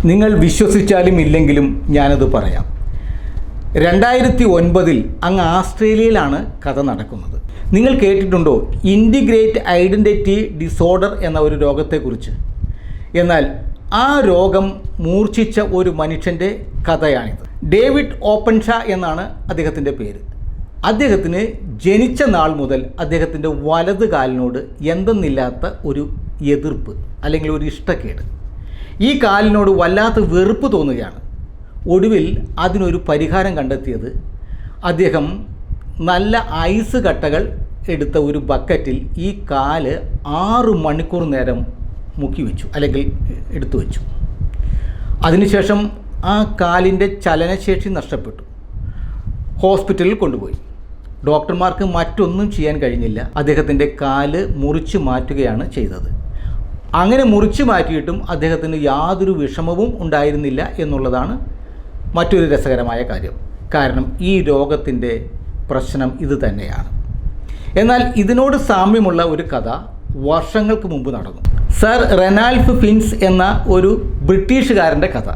നിങ്ങൾ വിശ്വസിച്ചാലും ഇല്ലെങ്കിലും ഞാനത് പറയാം. 2009 അങ്ങ് ആസ്ട്രേലിയയിലാണ് കഥ നടക്കുന്നത്. നിങ്ങൾ കേട്ടിട്ടുണ്ടോ ഇൻറ്റിഗ്രേറ്റ് ഐഡൻറ്റിറ്റി ഡിസോർഡർ എന്ന ഒരു രോഗത്തെക്കുറിച്ച്? എന്നാൽ ആ രോഗം മൂർച്ഛിച്ച ഒരു മനുഷ്യൻ്റെ കഥയാണിത്. ഡേവിഡ് ഓപ്പൻഷാ എന്നാണ് അദ്ദേഹത്തിൻ്റെ പേര്. അദ്ദേഹത്തിന് ജനിച്ച നാൾ മുതൽ അദ്ദേഹത്തിൻ്റെ വലത് കാലിനോട് എന്തെന്നില്ലാത്ത ഒരു എതിർപ്പ് അല്ലെങ്കിൽ ഒരു ഇഷ്ടക്കേട്. ഈ കാലിനോട് വല്ലാത്ത വെറുപ്പ് തോന്നുകയാണ്. ഒടുവിൽ അതിനൊരു പരിഹാരം കണ്ടെത്തിയത് അദ്ദേഹം നല്ല ഐസ് കട്ടകൾ എടുത്ത ഒരു ബക്കറ്റിൽ ഈ കാല് 6 മണിക്കൂർ നേരം മുക്കി വെച്ചു അല്ലെങ്കിൽ എടുത്തു വെച്ചു. അതിനുശേഷം ആ കാലിൻ്റെ ചലനശേഷി നഷ്ടപ്പെട്ടു. ഹോസ്പിറ്റലിൽ കൊണ്ടുപോയി. ഡോക്ടർമാർക്ക് മറ്റൊന്നും ചെയ്യാൻ കഴിഞ്ഞില്ല. അദ്ദേഹത്തിൻ്റെ കാല് മുറിച്ച് മാറ്റുകയാണ് ചെയ്തത്. അങ്ങനെ മുറിച്ച് മാറ്റിയിട്ടും അദ്ദേഹത്തിന് യാതൊരു വിഷമവും ഉണ്ടായിരുന്നില്ല എന്നുള്ളതാണ് മറ്റൊരു രസകരമായ കാര്യം. കാരണം ഈ രോഗത്തിൻ്റെ പ്രശ്നം ഇത് തന്നെയാണ്. എന്നാൽ ഇതിനോട് സാമ്യമുള്ള ഒരു കഥ വർഷങ്ങൾക്ക് മുമ്പ് നടന്നു. സർ റെനാൾഫ് ഫിൻസ് എന്ന ഒരു ബ്രിട്ടീഷുകാരൻ്റെ കഥ.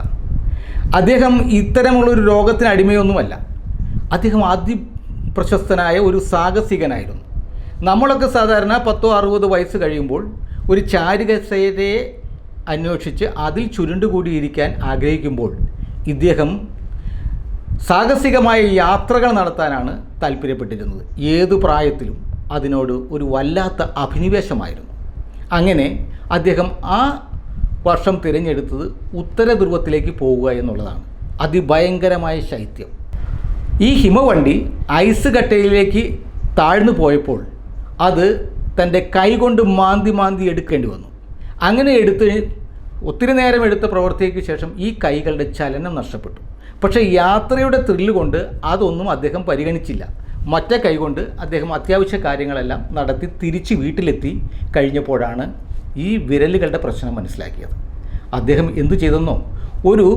അദ്ദേഹം ഇത്തരമുള്ളൊരു രോഗത്തിന് അടിമയൊന്നുമല്ല. അദ്ദേഹം അതിപ്രശസ്തനായ ഒരു സാഹസികനായിരുന്നു. നമ്മളൊക്കെ സാധാരണ 10-60 വയസ്സ് കഴിയുമ്പോൾ ഒരു ചാരുകസേരയെ അന്വേഷിച്ച് അതിൽ ചുരുണ്ടുകൂടിയിരിക്കാൻ ആഗ്രഹിക്കുമ്പോൾ ഇദ്ദേഹം സാഹസികമായ യാത്രകൾ നടത്താനാണ് താല്പര്യപ്പെട്ടിരുന്നത്. ഏതു പ്രായത്തിലും അതിനോട് ഒരു വല്ലാത്ത അഭിനിവേശമായിരുന്നു. അങ്ങനെ അദ്ദേഹം ആ വർഷം തിരഞ്ഞെടുത്തത് ഉത്തര ധ്രുവത്തിലേക്ക് പോവുക എന്നുള്ളതാണ്. അതിഭയങ്കരമായ ശൈത്യം. ഈ ഹിമവണ്ടി ഐസ് കട്ടയിലേക്ക് താഴ്ന്നു പോയപ്പോൾ അത് തൻ്റെ കൈകൊണ്ട് മാന്തി എടുക്കേണ്ടി വന്നു. അങ്ങനെ ഒത്തിരി നേരം എടുത്ത പ്രവൃത്തിക്ക് ശേഷം ഈ കൈകളുടെ ചലനം നഷ്ടപ്പെട്ടു. പക്ഷേ യാത്രയുടെ ത്രില്ല് കൊണ്ട് അതൊന്നും അദ്ദേഹം പരിഗണിച്ചില്ല. മറ്റേ കൈകൊണ്ട് അദ്ദേഹം അത്യാവശ്യ കാര്യങ്ങളെല്ലാം നടത്തി തിരിച്ച് വീട്ടിലെത്തി കഴിഞ്ഞപ്പോഴാണ് ഈ വിരലുകളുടെ പ്രശ്നം മനസ്സിലാക്കിയത്. അദ്ദേഹം എന്തു ചെയ്തെന്നോ, ഒരു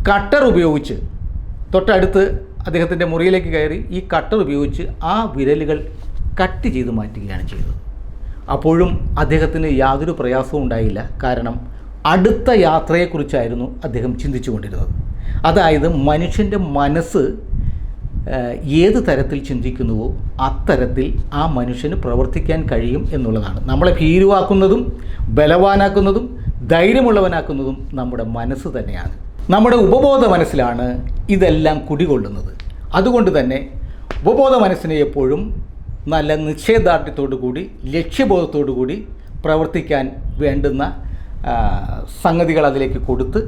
കട്ടർ ഉപയോഗിച്ച് തൊട്ടടുത്ത് അദ്ദേഹത്തിൻ്റെ മുറിയിലേക്ക് കയറി ഈ കട്ടർ ഉപയോഗിച്ച് ആ വിരലുകൾ കട്ട് ചെയ്ത് മാറ്റുകയാണ് ചെയ്തത്. അപ്പോഴും അദ്ദേഹത്തിന് യാതൊരു പ്രയാസവും ഉണ്ടായില്ല. കാരണം അടുത്ത യാത്രയെക്കുറിച്ചായിരുന്നു അദ്ദേഹം ചിന്തിച്ചു കൊണ്ടിരുന്നത്. അതായത് മനുഷ്യൻ്റെ മനസ്സ് ഏത് തരത്തിൽ ചിന്തിക്കുന്നുവോ അത്തരത്തിൽ ആ മനുഷ്യന് പ്രവർത്തിക്കാൻ കഴിയും എന്നുള്ളതാണ്. നമ്മളെ ഭീരുവാക്കുന്നതും ബലവാനാക്കുന്നതും ധൈര്യമുള്ളവനാക്കുന്നതും നമ്മുടെ മനസ്സ് തന്നെയാണ്. നമ്മുടെ ഉപബോധ മനസ്സിലാണ് ഇതെല്ലാം കുടികൊള്ളുന്നത്. അതുകൊണ്ട് തന്നെ ഉപബോധ മനസ്സിനെ എപ്പോഴും നല്ല നിശ്ചയദാർഢ്യത്തോടു കൂടി ലക്ഷ്യബോധത്തോടു കൂടി പ്രവർത്തിക്കാൻ വേണ്ടുന്ന സംഗതികൾ അതിലേക്ക് കൊടുത്ത്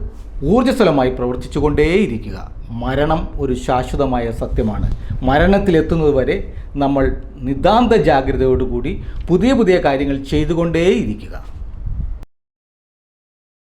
ഊർജ്ജസ്വലമായി പ്രവർത്തിച്ചു കൊണ്ടേയിരിക്കുക. മരണം ഒരു ശാശ്വതമായ സത്യമാണ്. മരണത്തിലെത്തുന്നതുവരെ നമ്മൾ നിതാന്ത ജാഗ്രതയോടുകൂടി പുതിയ കാര്യങ്ങൾ ചെയ്തുകൊണ്ടേയിരിക്കുക.